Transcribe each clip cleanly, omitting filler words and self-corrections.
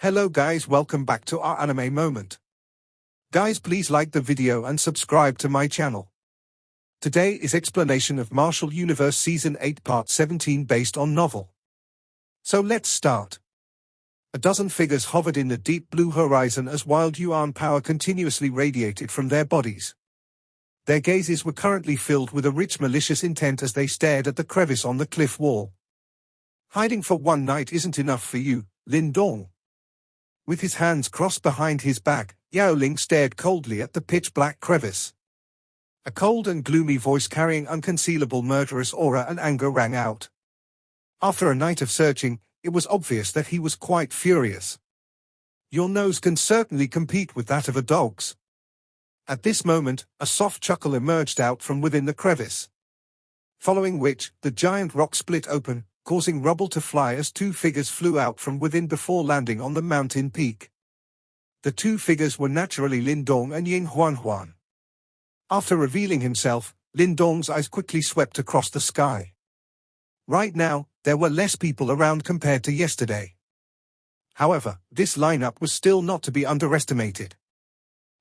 Hello guys, welcome back to our anime moment. Guys, please like the video and subscribe to my channel. Today is explanation of Martial Universe Season 8 Part 17 based on novel. So let's start. A dozen figures hovered in the deep blue horizon as wild Yuan power continuously radiated from their bodies. Their gazes were currently filled with a rich malicious intent as they stared at the crevice on the cliff wall. Hiding for one night isn't enough for you, Lin Dong. With his hands crossed behind his back, Yao Ling stared coldly at the pitch-black crevice. A cold and gloomy voice carrying unconcealable murderous aura and anger rang out. After a night of searching, it was obvious that he was quite furious. Your nose can certainly compete with that of a dog's. At this moment, a soft chuckle emerged out from within the crevice. Following which, the giant rock split open, causing rubble to fly as two figures flew out from within before landing on the mountain peak. The two figures were naturally Lin Dong and Ying Huan. After revealing himself, Lin Dong's eyes quickly swept across the sky. Right now, there were less people around compared to yesterday. However, this lineup was still not to be underestimated.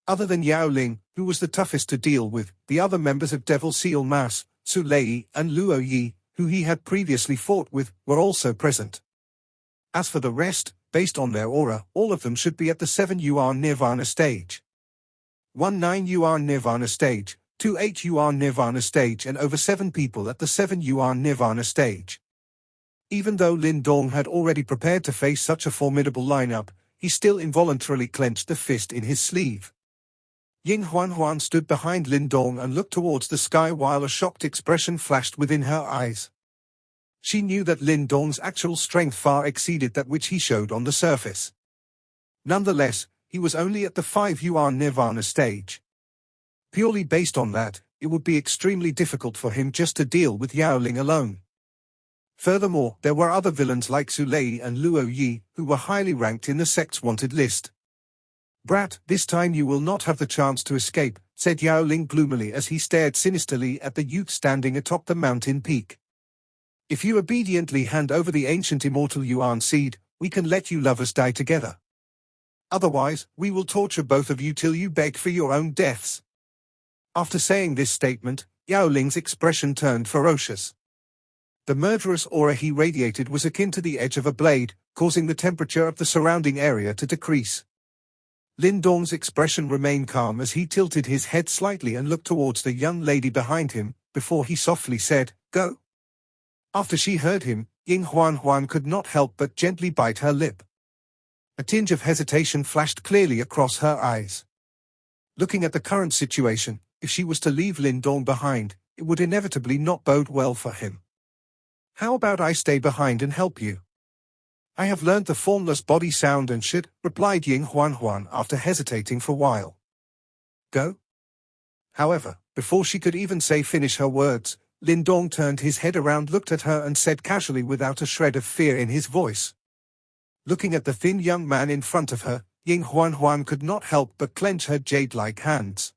Other than Yao Ling, who was the toughest to deal with, the other members of Devil Seal Mass, Su Lei and Luo Yi, who he had previously fought with, were also present. As for the rest, based on their aura, all of them should be at the 7 Yuan Nirvana stage. 19 Yuan Nirvana stage, 28 Yuan Nirvana stage and over 7 people at the 7 Yuan Nirvana stage. Even though Lin Dong had already prepared to face such a formidable lineup, he still involuntarily clenched the fist in his sleeve. Ying Huan stood behind Lin Dong and looked towards the sky while a shocked expression flashed within her eyes. She knew that Lin Dong's actual strength far exceeded that which he showed on the surface. Nonetheless, he was only at the 5 Yuan Nirvana stage. Purely based on that, it would be extremely difficult for him just to deal with Yao Ling alone. Furthermore, there were other villains like Su Lei and Luo Yi, who were highly ranked in the sect's wanted list. "Brat, this time you will not have the chance to escape," said Yao Ling gloomily as he stared sinisterly at the youth standing atop the mountain peak. "If you obediently hand over the ancient immortal Yuan seed, we can let you lovers die together. Otherwise, we will torture both of you till you beg for your own deaths." After saying this statement, Yao Ling's expression turned ferocious. The murderous aura he radiated was akin to the edge of a blade, causing the temperature of the surrounding area to decrease. Lin Dong's expression remained calm as he tilted his head slightly and looked towards the young lady behind him, before he softly said, "Go." After she heard him, Ying Huan could not help but gently bite her lip. A tinge of hesitation flashed clearly across her eyes. Looking at the current situation, if she was to leave Lin Dong behind, it would inevitably not bode well for him. "How about I stay behind and help you? I have learned the formless body sound and shit," replied Ying Huan after hesitating for a while. "Go?" However, before she could even finish her words, Lin Dong turned his head around, looked at her and said casually without a shred of fear in his voice. Looking at the thin young man in front of her, Ying Huan could not help but clench her jade-like hands.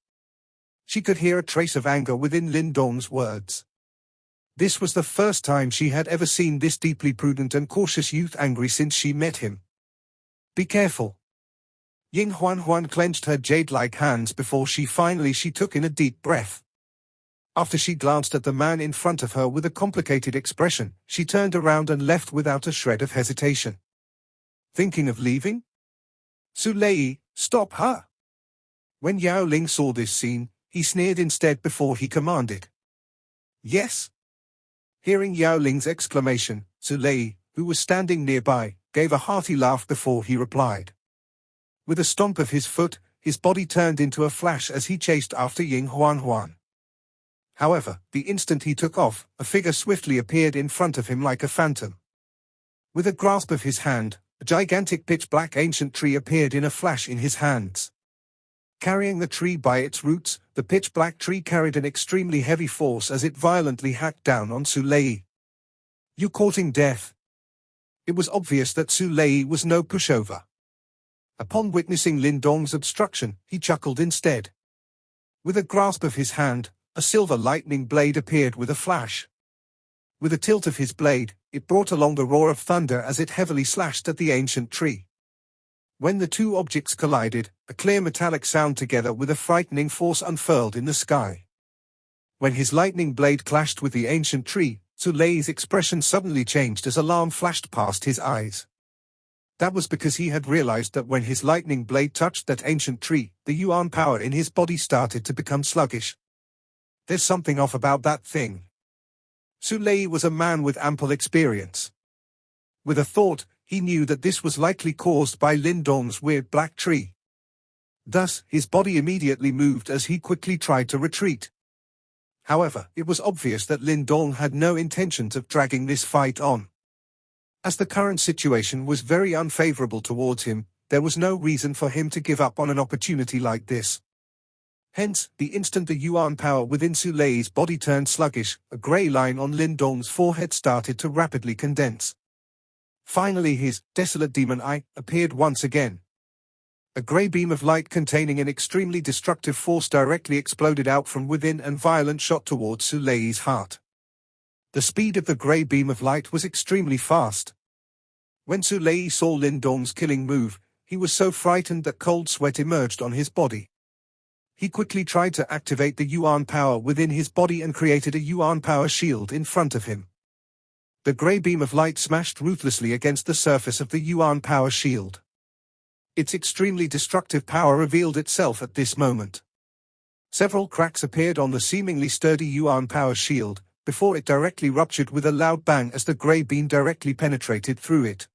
She could hear a trace of anger within Lin Dong's words. This was the first time she had ever seen this deeply prudent and cautious youth angry since she met him. "Be careful." Ying Huan clenched her jade-like hands before she took in a deep breath. After she glanced at the man in front of her with a complicated expression, she turned around and left without a shred of hesitation. "Thinking of leaving? Su Lei, stop her." When Yao Ling saw this scene, he sneered instead before he commanded, "Yes." Hearing Yao Ling's exclamation, Su Lei, who was standing nearby, gave a hearty laugh before he replied. With a stomp of his foot, his body turned into a flash as he chased after Ying Huan. However, the instant he took off, a figure swiftly appeared in front of him like a phantom. With a grasp of his hand, a gigantic pitch-black ancient tree appeared in a flash in his hands. Carrying the tree by its roots, the pitch-black tree carried an extremely heavy force as it violently hacked down on Su Lei. "You courting death?" It was obvious that Su Lei was no pushover. Upon witnessing Lin Dong's obstruction, he chuckled instead. With a grasp of his hand, a silver lightning blade appeared with a flash. With a tilt of his blade, it brought along the roar of thunder as it heavily slashed at the ancient tree. When the two objects collided, a clear metallic sound together with a frightening force unfurled in the sky. When his lightning blade clashed with the ancient tree, Sulei's expression suddenly changed as alarm flashed past his eyes. That was because he had realized that when his lightning blade touched that ancient tree, the Yuan power in his body started to become sluggish. There's something off about that thing. Sulei was a man with ample experience. With a thought, he knew that this was likely caused by Lindong's weird black tree. Thus, his body immediately moved as he quickly tried to retreat. However, it was obvious that Lindong had no intentions of dragging this fight on. As the current situation was very unfavorable towards him, there was no reason for him to give up on an opportunity like this. Hence, the instant the Yuan power within Sulei's body turned sluggish, a grey line on Lindong's forehead started to rapidly condense. Finally his desolate demon eye appeared once again. A grey beam of light containing an extremely destructive force directly exploded out from within and violent shot towards Sulei's heart. The speed of the grey beam of light was extremely fast. When Sulei saw Lindong's killing move, he was so frightened that cold sweat emerged on his body. He quickly tried to activate the Yuan power within his body and created a Yuan power shield in front of him. The grey beam of light smashed ruthlessly against the surface of the Yuan power shield. Its extremely destructive power revealed itself at this moment. Several cracks appeared on the seemingly sturdy Yuan power shield, before it directly ruptured with a loud bang as the grey beam directly penetrated through it.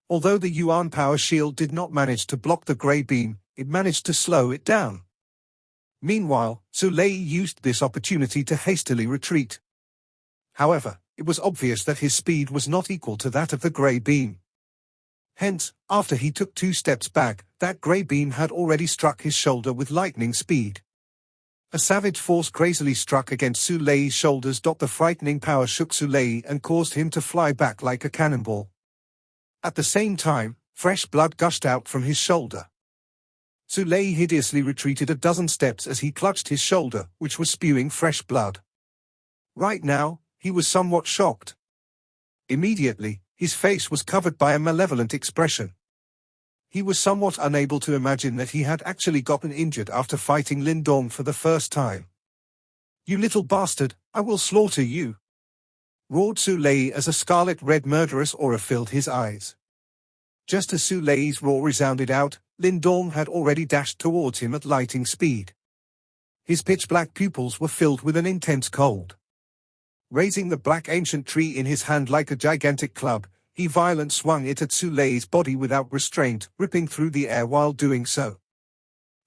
Although the Yuan power shield did not manage to block the grey beam, it managed to slow it down. Meanwhile, Sulei used this opportunity to hastily retreat. However, it was obvious that his speed was not equal to that of the grey beam. Hence, after he took 2 steps back, that grey beam had already struck his shoulder with lightning speed. A savage force crazily struck against Sulei's shoulders. The frightening power shook Sulei and caused him to fly back like a cannonball. At the same time, fresh blood gushed out from his shoulder. Sulei hideously retreated a dozen steps as he clutched his shoulder, which was spewing fresh blood. Right now, he was somewhat shocked. Immediately, his face was covered by a malevolent expression. He was somewhat unable to imagine that he had actually gotten injured after fighting Lindong for the first time. "You little bastard, I will slaughter you!" roared Sulei as a scarlet-red murderous aura filled his eyes. Just as Sulei's roar resounded out, Lindong had already dashed towards him at lightning speed. His pitch-black pupils were filled with an intense cold. Raising the black ancient tree in his hand like a gigantic club, he violently swung it at Sulei's body without restraint, ripping through the air while doing so.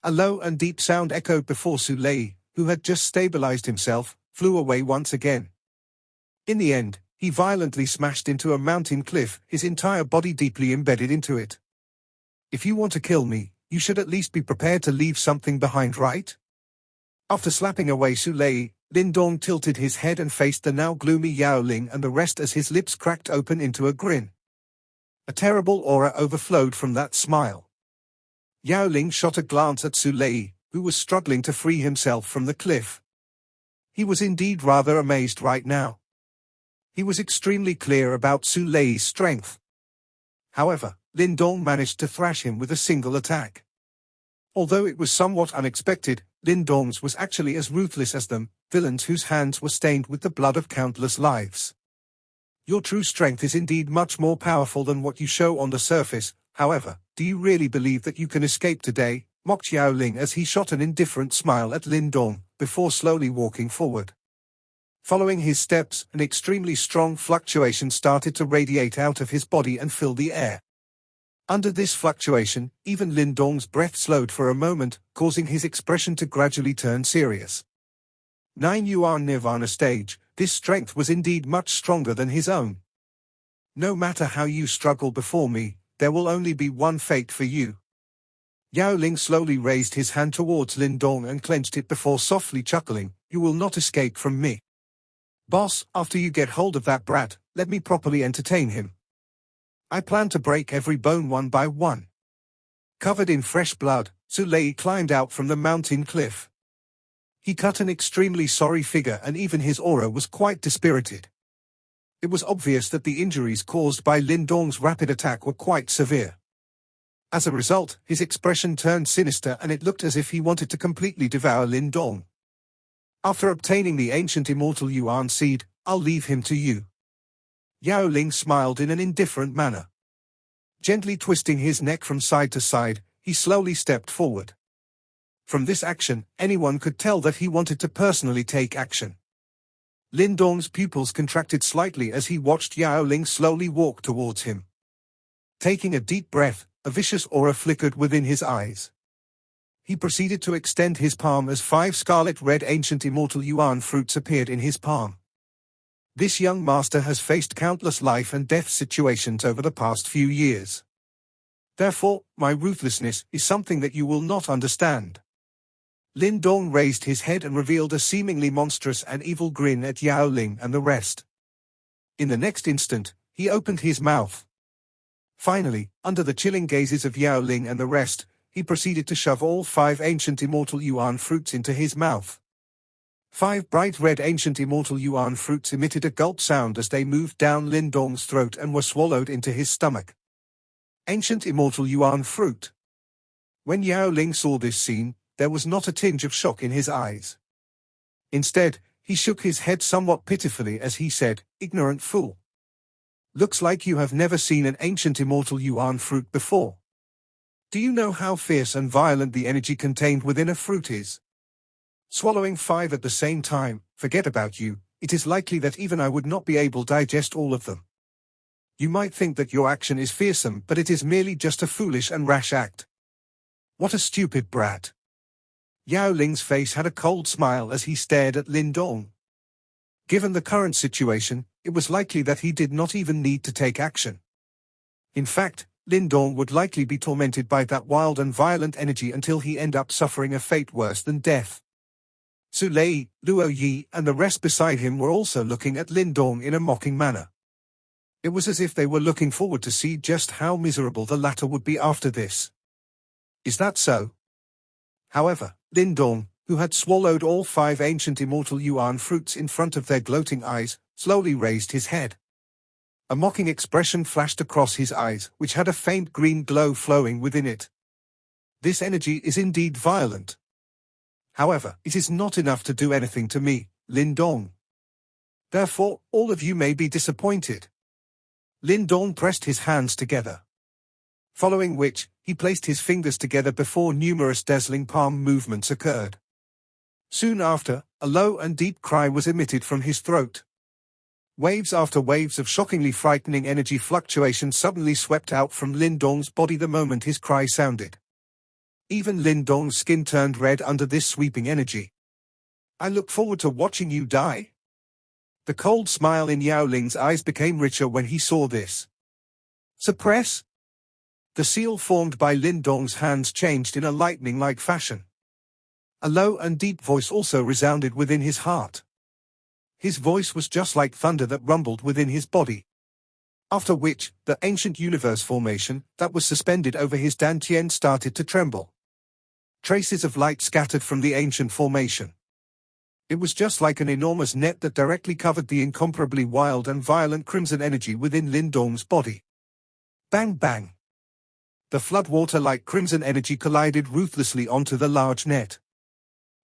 A low and deep sound echoed before Sulei, who had just stabilized himself, flew away once again. In the end, he violently smashed into a mountain cliff, his entire body deeply embedded into it. "If you want to kill me, you should at least be prepared to leave something behind, right?" After slapping away Sulei, Lindong tilted his head and faced the now gloomy Yao Ling and the rest as his lips cracked open into a grin. A terrible aura overflowed from that smile. Yao Ling shot a glance at Sulei, who was struggling to free himself from the cliff. He was indeed rather amazed right now. He was extremely clear about Sulei's strength. However, Lindong managed to thrash him with a single attack. Although it was somewhat unexpected, Lindong's was actually as ruthless as them, villains whose hands were stained with the blood of countless lives. "Your true strength is indeed much more powerful than what you show on the surface. However, do you really believe that you can escape today?" mocked Yao Ling as he shot an indifferent smile at Lindong, before slowly walking forward. Following his steps, an extremely strong fluctuation started to radiate out of his body and fill the air. Under this fluctuation, even Lindong's breath slowed for a moment, causing his expression to gradually turn serious. 9 Yuan Nirvana stage, this strength was indeed much stronger than his own. "No matter how you struggle before me, there will only be one fate for you." Yao Ling slowly raised his hand towards Lindong and clenched it before softly chuckling, "You will not escape from me. Boss, after you get hold of that brat, let me properly entertain him. I plan to break every bone one by one." Covered in fresh blood, Sulei climbed out from the mountain cliff. He cut an extremely sorry figure and even his aura was quite dispirited. It was obvious that the injuries caused by Lindong's rapid attack were quite severe. As a result, his expression turned sinister and it looked as if he wanted to completely devour Lin Dong. After obtaining the ancient immortal Yuan seed, I'll leave him to you. Yao Ling smiled in an indifferent manner. Gently twisting his neck from side to side, he slowly stepped forward. From this action, anyone could tell that he wanted to personally take action. Lin Dong's pupils contracted slightly as he watched Yao Ling slowly walk towards him. Taking a deep breath, a vicious aura flickered within his eyes. He proceeded to extend his palm as 5 scarlet red ancient immortal Yuan fruits appeared in his palm. This young master has faced countless life and death situations over the past few years. Therefore, my ruthlessness is something that you will not understand. Lin Dong raised his head and revealed a seemingly monstrous and evil grin at Yao Ling and the rest. In the next instant, he opened his mouth. Finally, under the chilling gazes of Yao Ling and the rest, he proceeded to shove all 5 ancient immortal Yuan fruits into his mouth. 5 bright red ancient immortal Yuan fruits emitted a gulp sound as they moved down Lin Dong's throat and were swallowed into his stomach. Ancient immortal Yuan fruit. When Yao Ling saw this scene, there was not a tinge of shock in his eyes. Instead, he shook his head somewhat pitifully as he said, "Ignorant fool. Looks like you have never seen an ancient immortal Yuan fruit before. Do you know how fierce and violent the energy contained within a fruit is? Swallowing 5 at the same time, forget about you, it is likely that even I would not be able to digest all of them. You might think that your action is fearsome, but it is merely just a foolish and rash act. What a stupid brat." Yao Ling's face had a cold smile as he stared at Lin Dong. Given the current situation, it was likely that he did not even need to take action. In fact, Lin Dong would likely be tormented by that wild and violent energy until he end up suffering a fate worse than death. Su Lei, Luo Yi, and the rest beside him were also looking at Lin Dong in a mocking manner. It was as if they were looking forward to see just how miserable the latter would be after this. Is that so? However, Lin Dong, who had swallowed all 5 ancient immortal Yuan fruits in front of their gloating eyes, slowly raised his head. A mocking expression flashed across his eyes, which had a faint green glow flowing within it. This energy is indeed violent. However, it is not enough to do anything to me, Lin Dong. Therefore, all of you may be disappointed. Lin Dong pressed his hands together. Following which, he placed his fingers together before numerous dazzling palm movements occurred. Soon after, a low and deep cry was emitted from his throat. Waves after waves of shockingly frightening energy fluctuations suddenly swept out from Lin Dong's body the moment his cry sounded. Even Lin Dong's skin turned red under this sweeping energy. I look forward to watching you die. The cold smile in Yao Ling's eyes became richer when he saw this. Suppress? The seal formed by Lin Dong's hands changed in a lightning-like fashion. A low and deep voice also resounded within his heart. His voice was just like thunder that rumbled within his body. After which, the ancient universe formation that was suspended over his dantian started to tremble. Traces of light scattered from the ancient formation. It was just like an enormous net that directly covered the incomparably wild and violent crimson energy within Lin Dong's body. Bang bang! The floodwater-like crimson energy collided ruthlessly onto the large net.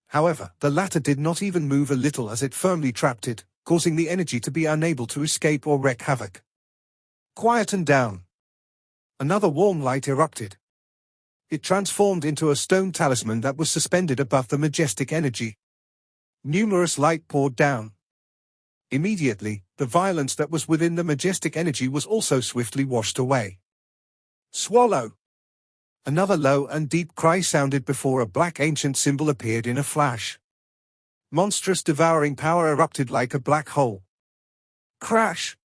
However, the latter did not even move a little as it firmly trapped it, causing the energy to be unable to escape or wreak havoc. Quieten down. Another warm light erupted. It transformed into a stone talisman that was suspended above the majestic energy. Numerous light poured down. Immediately, the violence that was within the majestic energy was also swiftly washed away. Swallow! Another low and deep cry sounded before a black ancient symbol appeared in a flash. Monstrous devouring power erupted like a black hole. Crash!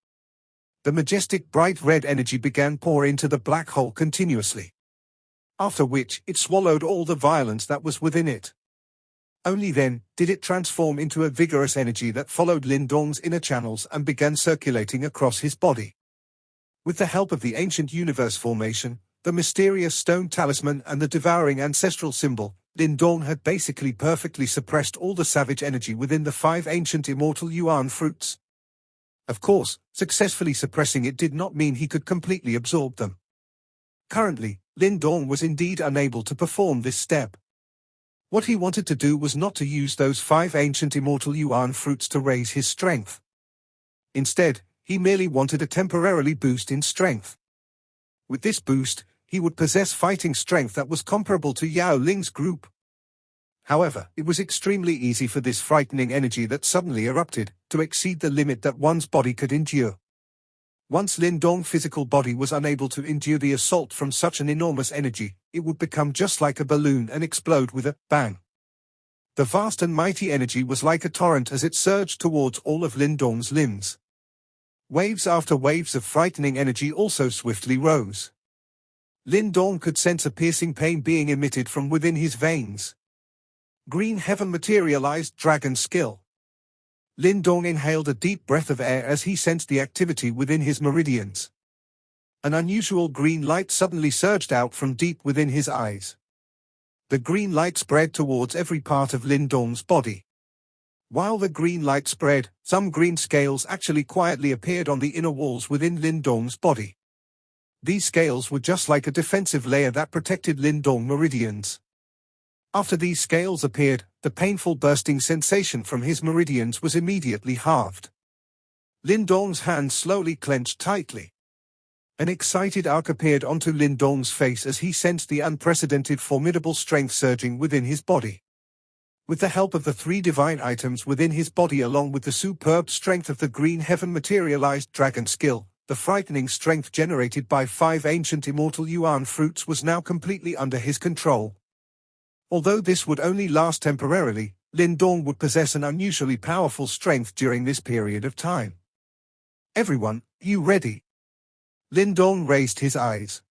The majestic bright red energy began pour into the black hole continuously. After which, it swallowed all the violence that was within it. Only then, did it transform into a vigorous energy that followed Lin Dong's inner channels and began circulating across his body. With the help of the ancient universe formation, the mysterious stone talisman and the devouring ancestral symbol, Lin Dong had basically perfectly suppressed all the savage energy within the 5 ancient immortal Yuan fruits. Of course, successfully suppressing it did not mean he could completely absorb them. Currently, Lin Dong was indeed unable to perform this step. What he wanted to do was not to use those 5 ancient immortal Yuan fruits to raise his strength. Instead, he merely wanted a temporarily boost in strength. With this boost, he would possess fighting strength that was comparable to Yao Ling's group. However, it was extremely easy for this frightening energy that suddenly erupted to exceed the limit that one's body could endure. Once Lin Dong's physical body was unable to endure the assault from such an enormous energy, it would become just like a balloon and explode with a bang. The vast and mighty energy was like a torrent as it surged towards all of Lin Dong's limbs. Waves after waves of frightening energy also swiftly rose. Lin Dong could sense a piercing pain being emitted from within his veins. Green heaven materialized dragon skill. Lin Dong inhaled a deep breath of air as he sensed the activity within his meridians. An unusual green light suddenly surged out from deep within his eyes. The green light spread towards every part of Lin Dong's body. While the green light spread, some green scales actually quietly appeared on the inner walls within Lin Dong's body. These scales were just like a defensive layer that protected Lin Dong's meridians. After these scales appeared, the painful bursting sensation from his meridians was immediately halved. Lin Dong's hands slowly clenched tightly. An excited arc appeared onto Lin Dong's face as he sensed the unprecedented formidable strength surging within his body. With the help of the 3 divine items within his body along with the superb strength of the green heaven materialized dragon skill, the frightening strength generated by 5 ancient immortal Yuan fruits was now completely under his control. Although this would only last temporarily, Lin Dong would possess an unusually powerful strength during this period of time. Everyone, you ready? Lin Dong raised his eyes.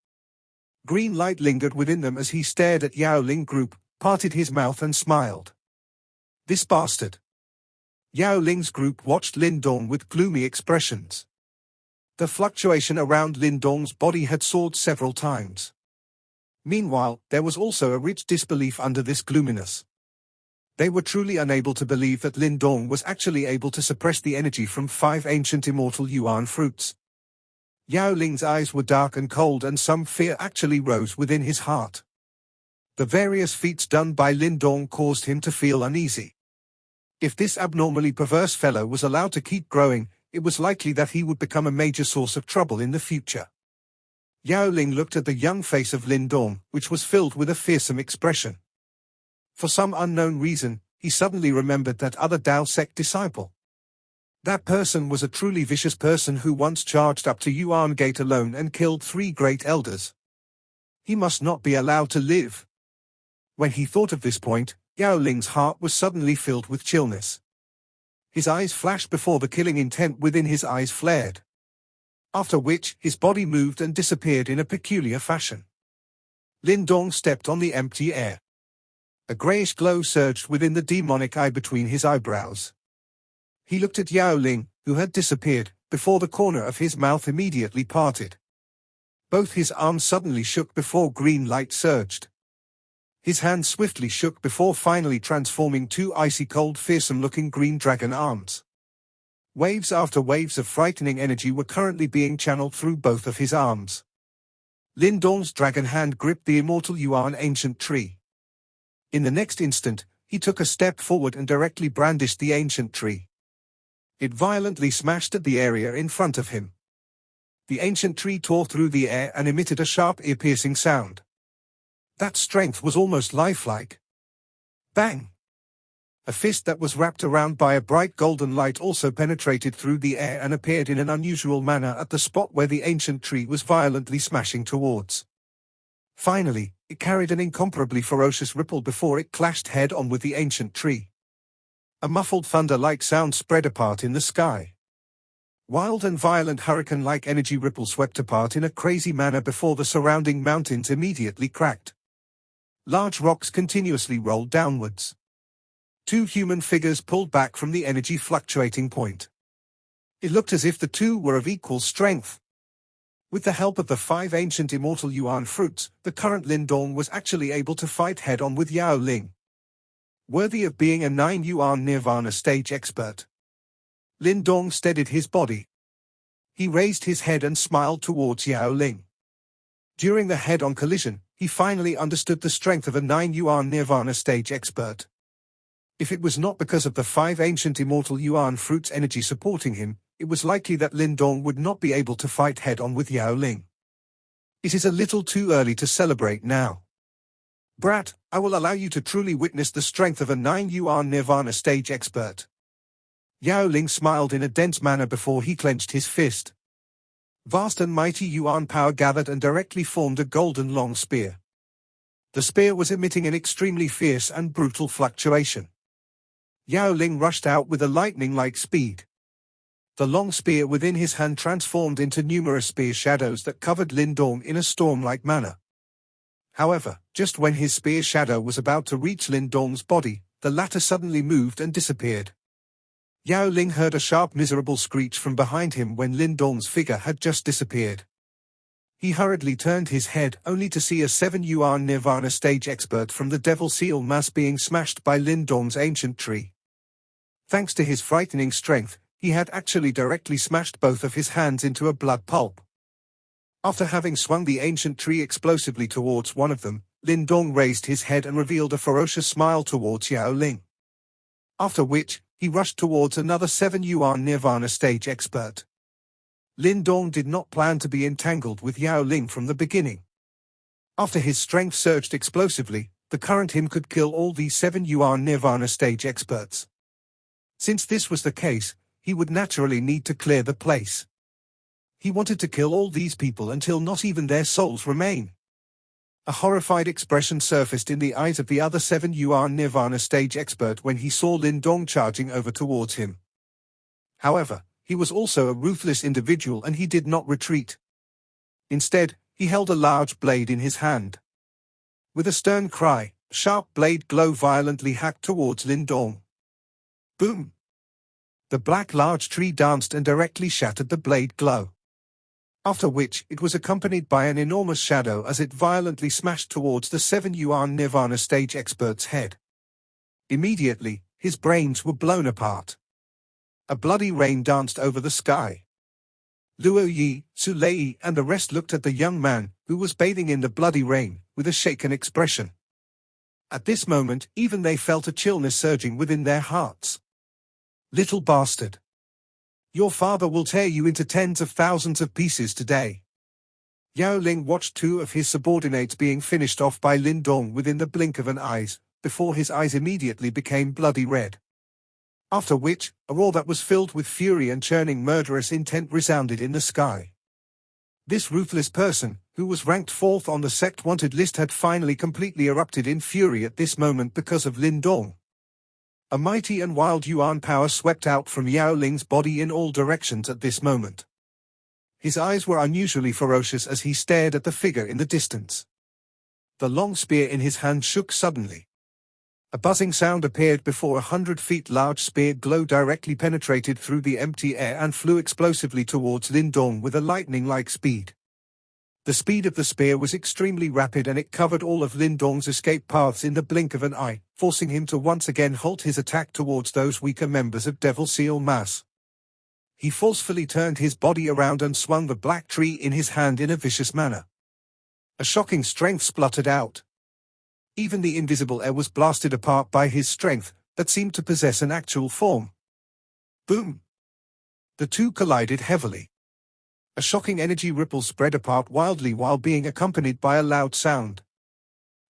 Green light lingered within them as he stared at Yao Ling group, parted his mouth and smiled. This bastard. Yao Ling's group watched Lin Dong with gloomy expressions. The fluctuation around Lin Dong's body had soared several times. Meanwhile, there was also a rich disbelief under this gloominess. They were truly unable to believe that Lin Dong was actually able to suppress the energy from 5 ancient immortal Yuan fruits. Yao Ling's eyes were dark and cold and some fear actually rose within his heart. The various feats done by Lin Dong caused him to feel uneasy. If this abnormally perverse fellow was allowed to keep growing, it was likely that he would become a major source of trouble in the future. Yao Ling looked at the young face of Lin Dong, which was filled with a fearsome expression. For some unknown reason, he suddenly remembered that other Dao sect disciple. That person was a truly vicious person who once charged up to Yuan Gate alone and killed 3 great elders. He must not be allowed to live. When he thought of this point, Yao Ling's heart was suddenly filled with chillness. His eyes flashed before the killing intent within his eyes flared. After which, his body moved and disappeared in a peculiar fashion. Lin Dong stepped on the empty air. A grayish glow surged within the demonic eye between his eyebrows. He looked at Yao Ling, who had disappeared, before the corner of his mouth immediately parted. Both his arms suddenly shook before green light surged. His hands swiftly shook before finally transforming 2 icy-cold fearsome-looking green dragon arms. Waves after waves of frightening energy were currently being channeled through both of his arms. Lin Dong's dragon hand gripped the immortal Yuan ancient tree. In the next instant, he took a step forward and directly brandished the ancient tree. It violently smashed at the area in front of him. The ancient tree tore through the air and emitted a sharp ear-piercing sound. That strength was almost lifelike. Bang! A fist that was wrapped around by a bright golden light also penetrated through the air and appeared in an unusual manner at the spot where the ancient tree was violently smashing towards. Finally, it carried an incomparably ferocious ripple before it clashed head-on with the ancient tree. A muffled thunder-like sound spread apart in the sky. Wild and violent hurricane-like energy ripples swept apart in a crazy manner before the surrounding mountains immediately cracked. Large rocks continuously rolled downwards. 2 human figures pulled back from the energy fluctuating point. It looked as if the 2 were of equal strength. With the help of the 5 ancient immortal Yuan fruits, the current Lin Dong was actually able to fight head-on with Yao Ling. Worthy of being a 9 Yuan Nirvana stage expert. Lin Dong steadied his body. He raised his head and smiled towards Yao Ling. During the head-on collision, he finally understood the strength of a 9 Yuan Nirvana stage expert. If it was not because of the 5 ancient immortal Yuan fruits energy supporting him, it was likely that Lin Dong would not be able to fight head-on with Yao Ling. It is a little too early to celebrate now. Brat, I will allow you to truly witness the strength of a 9 Yuan Nirvana stage expert. Yao Ling smiled in a dense manner before he clenched his fist. Vast and mighty Yuan power gathered and directly formed a golden long spear. The spear was emitting an extremely fierce and brutal fluctuation. Yao Ling rushed out with a lightning-like speed. The long spear within his hand transformed into numerous spear shadows that covered Lin Dong in a storm-like manner. However, just when his spear shadow was about to reach Lin Dong's body, the latter suddenly moved and disappeared. Yao Ling heard a sharp miserable screech from behind him when Lin Dong's figure had just disappeared. He hurriedly turned his head only to see a 7 Yuan Nirvana stage expert from the Devil Seal mass being smashed by Lin Dong's ancient tree. Thanks to his frightening strength, he had actually directly smashed both of his hands into a blood pulp. After having swung the ancient tree explosively towards one of them, Lin Dong raised his head and revealed a ferocious smile towards Yao Ling. After which, he rushed towards another 7 Yuan Nirvana stage expert. Lin Dong did not plan to be entangled with Yao Ling from the beginning. After his strength surged explosively, the current him could kill all these 7 Yuan Nirvana stage experts. Since this was the case, he would naturally need to clear the place. He wanted to kill all these people until not even their souls remain. A horrified expression surfaced in the eyes of the other 7 Yuan Nirvana stage expert when he saw Lin Dong charging over towards him. However, he was also a ruthless individual and he did not retreat. Instead, he held a large blade in his hand. With a stern cry, a sharp blade glow violently hacked towards Lin Dong. Boom! The black large tree danced and directly shattered the blade glow. After which, it was accompanied by an enormous shadow as it violently smashed towards the 7 Yuan Nirvana stage expert's head. Immediately, his brains were blown apart. A bloody rain danced over the sky. Luo Yi, Su Lei, and the rest looked at the young man, who was bathing in the bloody rain, with a shaken expression. At this moment, even they felt a chillness surging within their hearts. Little bastard! Your father will tear you into tens of thousands of pieces today. Yao Ling watched 2 of his subordinates being finished off by Lin Dong within the blink of an eye, before his eyes immediately became bloody red. After which, a roar that was filled with fury and churning murderous intent resounded in the sky. This ruthless person, who was ranked 4th on the sect wanted list, had finally completely erupted in fury at this moment because of Lin Dong. A mighty and wild Yuan power swept out from Yao Ling's body in all directions at this moment. His eyes were unusually ferocious as he stared at the figure in the distance. The long spear in his hand shook suddenly. A buzzing sound appeared before 100 feet large spear glow directly penetrated through the empty air and flew explosively towards Lin Dong with a lightning-like speed. The speed of the spear was extremely rapid and it covered all of Lin Dong's escape paths in the blink of an eye, forcing him to once again halt his attack towards those weaker members of Devil Seal mass. He forcefully turned his body around and swung the black tree in his hand in a vicious manner. A shocking strength spluttered out. Even the invisible air was blasted apart by his strength, that seemed to possess an actual form. Boom! The two collided heavily. A shocking energy ripple spread apart wildly while being accompanied by a loud sound.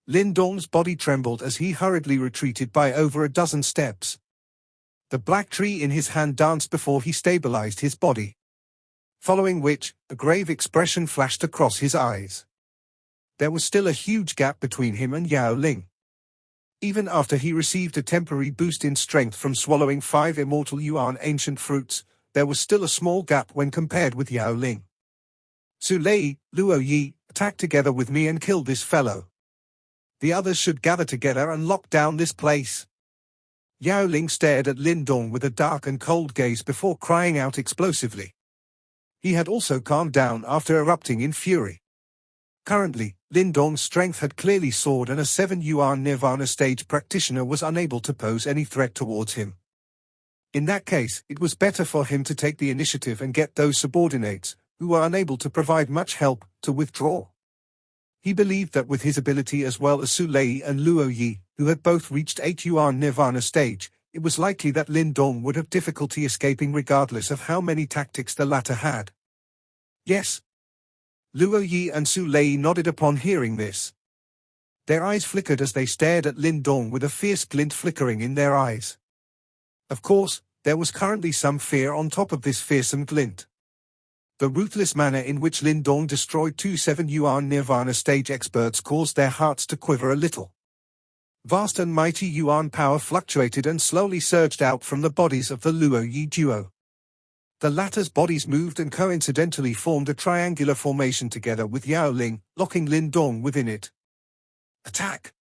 Lin Dong's body trembled as he hurriedly retreated by over a dozen steps. The black tree in his hand danced before he stabilized his body. Following which, a grave expression flashed across his eyes. There was still a huge gap between him and Yao Ling. Even after he received a temporary boost in strength from swallowing 5 immortal Yuan ancient fruits, there was still a small gap when compared with Yao Ling. Su Lei, Luo Yi, attack together with me and kill this fellow. The others should gather together and lock down this place. Yao Ling stared at Lin Dong with a dark and cold gaze before crying out explosively. He had also calmed down after erupting in fury. Currently, Lin Dong's strength had clearly soared and a 7 Yuan Nirvana stage practitioner was unable to pose any threat towards him. In that case, it was better for him to take the initiative and get those subordinates, who were unable to provide much help, to withdraw. He believed that with his ability as well as Su Lei and Luo Yi, who had both reached 8 Yuan Nirvana stage, it was likely that Lin Dong would have difficulty escaping regardless of how many tactics the latter had. Yes. Luo Yi and Su Lei nodded upon hearing this. Their eyes flickered as they stared at Lin Dong with a fierce glint flickering in their eyes. Of course, there was currently some fear on top of this fearsome glint. The ruthless manner in which Lin Dong destroyed 2 7 Yuan Nirvana stage experts caused their hearts to quiver a little. Vast and mighty Yuan power fluctuated and slowly surged out from the bodies of the Luo Yi duo. The latter's bodies moved and coincidentally formed a triangular formation together with Yao Ling, locking Lin Dong within it. Attack!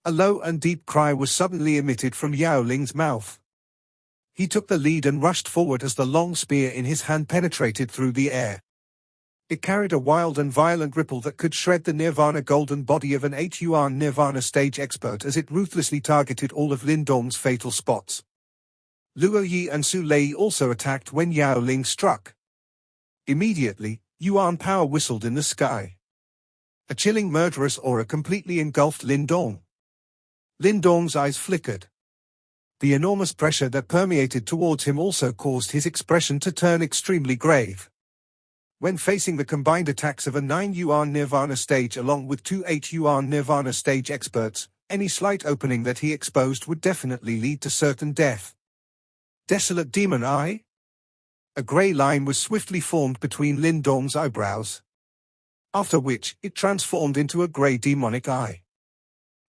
A low and deep cry was suddenly emitted from Yao Ling's mouth. He took the lead and rushed forward as the long spear in his hand penetrated through the air. It carried a wild and violent ripple that could shred the Nirvana golden body of an 8 Yuan Nirvana stage expert as it ruthlessly targeted all of Lin Dong's fatal spots. Luo Yi and Su Lei also attacked when Yao Ling struck. Immediately, Yuan power whistled in the sky. A chilling murderous aura completely engulfed Lin Dong. Lin Dong's eyes flickered. The enormous pressure that permeated towards him also caused his expression to turn extremely grave. When facing the combined attacks of a 9 Yuan Nirvana stage along with 2 8 Yuan Nirvana stage experts, any slight opening that he exposed would definitely lead to certain death. Desolate demon eye? A grey line was swiftly formed between Lin Dong's eyebrows. After which, it transformed into a grey demonic eye.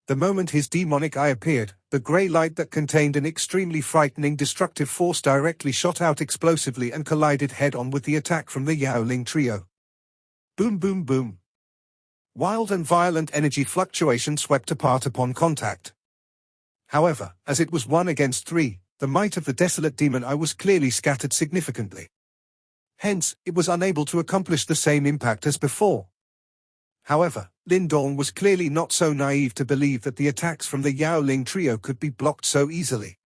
The moment his demonic eye appeared, the grey light that contained an extremely frightening destructive force directly shot out explosively and collided head-on with the attack from the Yao Ling trio. Boom boom boom. Wild and violent energy fluctuation swept apart upon contact. However, as it was 1 against 3, the might of the desolate demon eye was clearly scattered significantly. Hence, it was unable to accomplish the same impact as before. However, Lin Dong was clearly not so naive to believe that the attacks from the Yao Ling trio could be blocked so easily.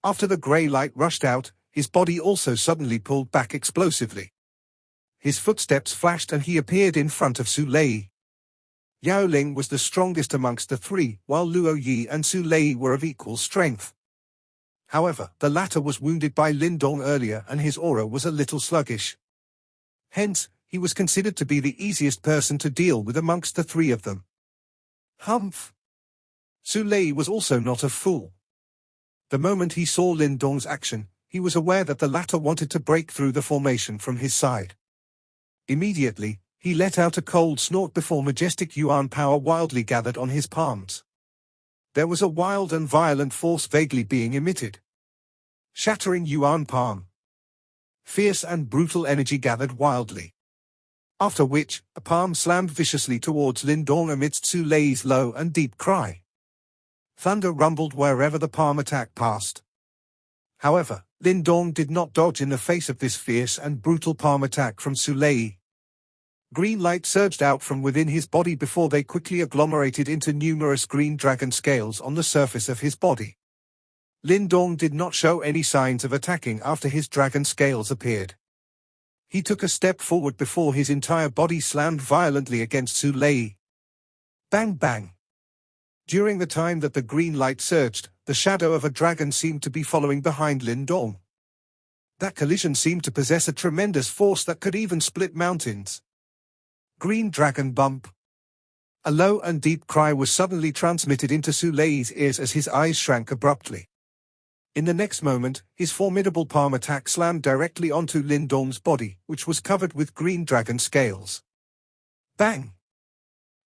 After the grey light rushed out, his body also suddenly pulled back explosively. His footsteps flashed and he appeared in front of Su Lei. Yao Ling was the strongest amongst the three, while Luo Yi and Su Lei were of equal strength. However, the latter was wounded by Lin Dong earlier and his aura was a little sluggish. Hence, he was considered to be the easiest person to deal with amongst the three of them. Humph! Su Lei was also not a fool. The moment he saw Lin Dong's action, he was aware that the latter wanted to break through the formation from his side. Immediately, he let out a cold snort before majestic Yuan power wildly gathered on his palms. There was a wild and violent force vaguely being emitted. Shattering Yuan palm. Fierce and brutal energy gathered wildly. After which, a palm slammed viciously towards Lin Dong amidst Su Lei's low and deep cry. Thunder rumbled wherever the palm attack passed. However, Lin Dong did not dodge in the face of this fierce and brutal palm attack from Su Lei. Green light surged out from within his body before they quickly agglomerated into numerous green dragon scales on the surface of his body. Lin Dong did not show any signs of attacking after his dragon scales appeared. He took a step forward before his entire body slammed violently against Su Lei. Bang bang. During the time that the green light surged, the shadow of a dragon seemed to be following behind Lin Dong. That collision seemed to possess a tremendous force that could even split mountains. Green dragon bump. A low and deep cry was suddenly transmitted into Su Lei's ears as his eyes shrank abruptly. In the next moment, his formidable palm attack slammed directly onto Lin Dong's body, which was covered with green dragon scales. Bang!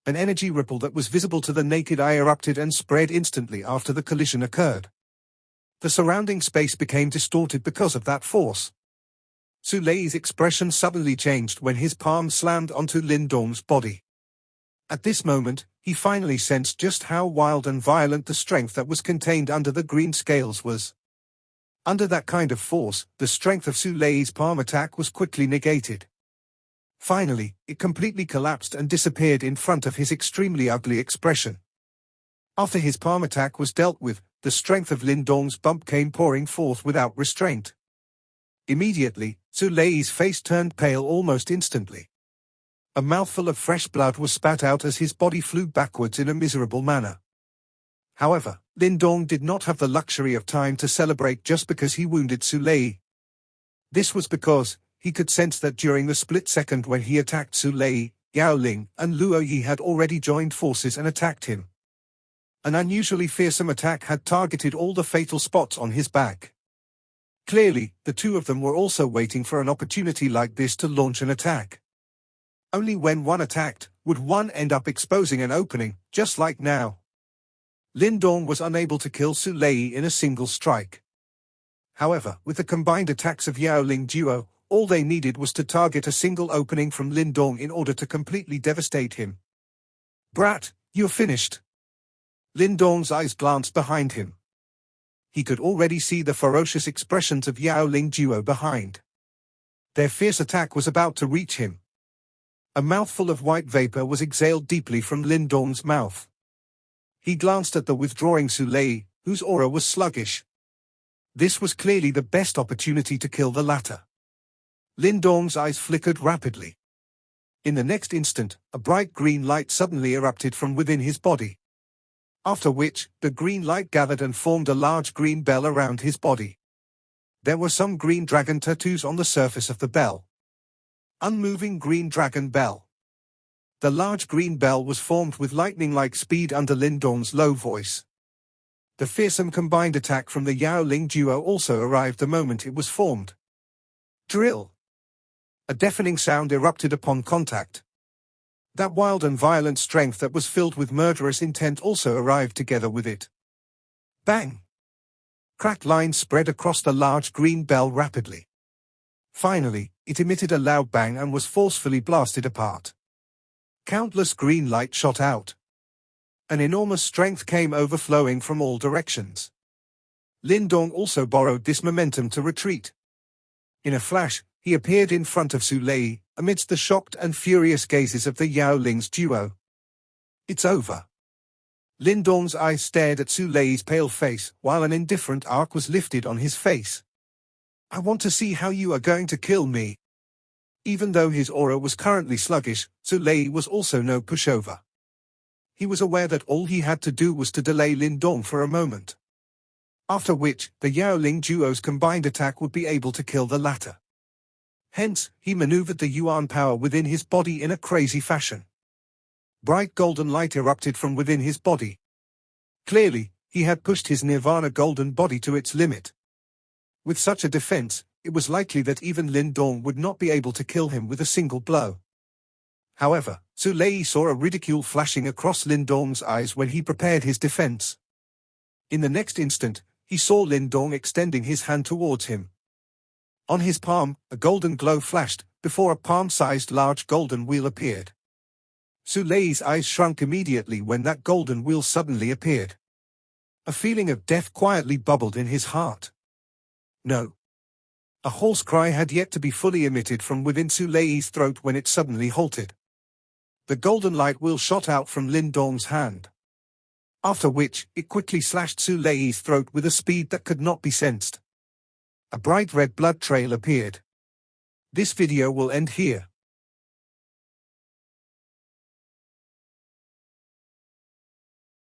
An energy ripple that was visible to the naked eye erupted and spread instantly after the collision occurred. The surrounding space became distorted because of that force. Su Lei's expression suddenly changed when his palm slammed onto Lin Dong's body. At this moment, he finally sensed just how wild and violent the strength that was contained under the green scales was. Under that kind of force, the strength of Su Lei's palm attack was quickly negated. Finally, it completely collapsed and disappeared in front of his extremely ugly expression. After his palm attack was dealt with, the strength of Lin Dong's bump came pouring forth without restraint. Immediately, Su Lei's face turned pale almost instantly. A mouthful of fresh blood was spat out as his body flew backwards in a miserable manner. However, Lin Dong did not have the luxury of time to celebrate just because he wounded Su Lei. This was because he could sense that during the split second when he attacked Su Lei, Yao Ling and Luo Yi had already joined forces and attacked him. An unusually fearsome attack had targeted all the fatal spots on his back. Clearly, the two of them were also waiting for an opportunity like this to launch an attack. Only when one attacked, would one end up exposing an opening, just like now. Lin Dong was unable to kill Su Lei in a single strike. However, with the combined attacks of Yao Ling duo, all they needed was to target a single opening from Lin Dong in order to completely devastate him. "Brat, you're finished." Lin Dong's eyes glanced behind him. He could already see the ferocious expressions of Yao Ling duo behind. Their fierce attack was about to reach him. A mouthful of white vapor was exhaled deeply from Lin Dong's mouth. He glanced at the withdrawing Su Lei, whose aura was sluggish. This was clearly the best opportunity to kill the latter. Lin Dong's eyes flickered rapidly. In the next instant, a bright green light suddenly erupted from within his body. After which, the green light gathered and formed a large green bell around his body. There were some green dragon tattoos on the surface of the bell. Unmoving green dragon bell. The large green bell was formed with lightning-like speed under Lin Dong's low voice. The fearsome combined attack from the Yao Ling duo also arrived the moment it was formed. Drill! A deafening sound erupted upon contact. That wild and violent strength that was filled with murderous intent also arrived together with it. Bang! Cracked lines spread across the large green bell rapidly. Finally, it emitted a loud bang and was forcefully blasted apart. Countless green light shot out. An enormous strength came overflowing from all directions. Lin Dong also borrowed this momentum to retreat. In a flash, he appeared in front of Su Lei, amidst the shocked and furious gazes of the Yao Ling's duo. "It's over." Lin Dong's eyes stared at Su Lei's pale face, while an indifferent arc was lifted on his face. "I want to see how you are going to kill me." Even though his aura was currently sluggish, Su Lei was also no pushover. He was aware that all he had to do was to delay Lin Dong for a moment. After which, the Yao Ling duo's combined attack would be able to kill the latter. Hence, he maneuvered the Yuan power within his body in a crazy fashion. Bright golden light erupted from within his body. Clearly, he had pushed his Nirvana golden body to its limit. With such a defense, it was likely that even Lin Dong would not be able to kill him with a single blow. However, Su Lei saw a ridicule flashing across Lin Dong's eyes when he prepared his defense. In the next instant, he saw Lin Dong extending his hand towards him. On his palm, a golden glow flashed, before a palm-sized large golden wheel appeared. Su Lei's eyes shrunk immediately when that golden wheel suddenly appeared. A feeling of death quietly bubbled in his heart. No. A hoarse cry had yet to be fully emitted from within Su Lei's throat when it suddenly halted. The golden light wheel shot out from Lin Dong's hand. After which, it quickly slashed Su Lei's throat with a speed that could not be sensed. A bright red blood trail appeared. This video will end here.